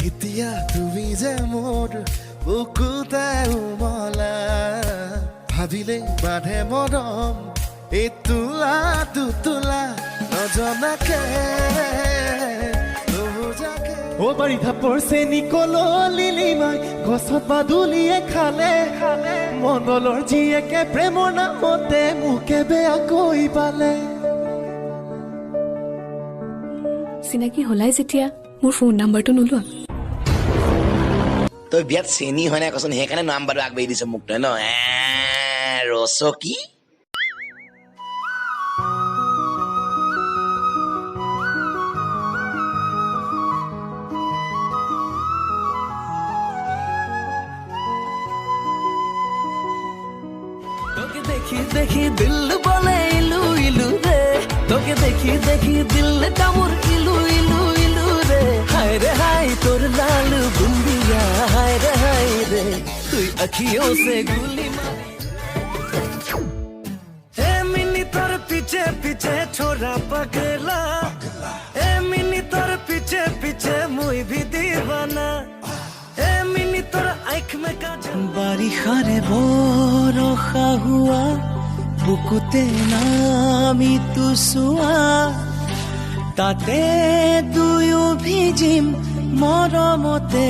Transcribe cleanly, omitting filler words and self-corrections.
এতিয়া তুমি যে মোৰ বুকুতে উমলা ভাবিলে বাঢ়ে মৰম এই তোলা দুতোলা নজনাকে ও বাৰিষা পৰছে নিকলি মাই গছত বাদুলিয়ে খালে মংগলৰ জীয়েকে প্ৰেমৰ নামতে মোকে বেয়াকৈ পালে চিনাকি হলাই যেতিয়া মোৰ ফোন নাম্বাৰটো নোলোৱা তই বিয়াত চেনি হয় নাই কচোন সেইকাৰণে নাম্বাৰটো আগবাঢ়ি দিছ মোক তই ন ৰচকী তোকে দেখি দেখি দিল বলে ইলু ইলু রে তোকে দেখি দেখি দিল কামুর ইলু ইলু ইলু রে হায় রে হায় তোর লাল बुंदिया हाय रे তুই अखियों से गोली मारी ए मिनी तोर पीछे पीछे छोरा पगला ए मिनी तोर पीछे पीछे मुई भी दीवाना ए मिनी तोर आँख में काजल বাৰিষাৰে বৰষা হোৱা বুকুতে নামি তুচোৱা তাতে দুয়ো ভিজিম মৰমতে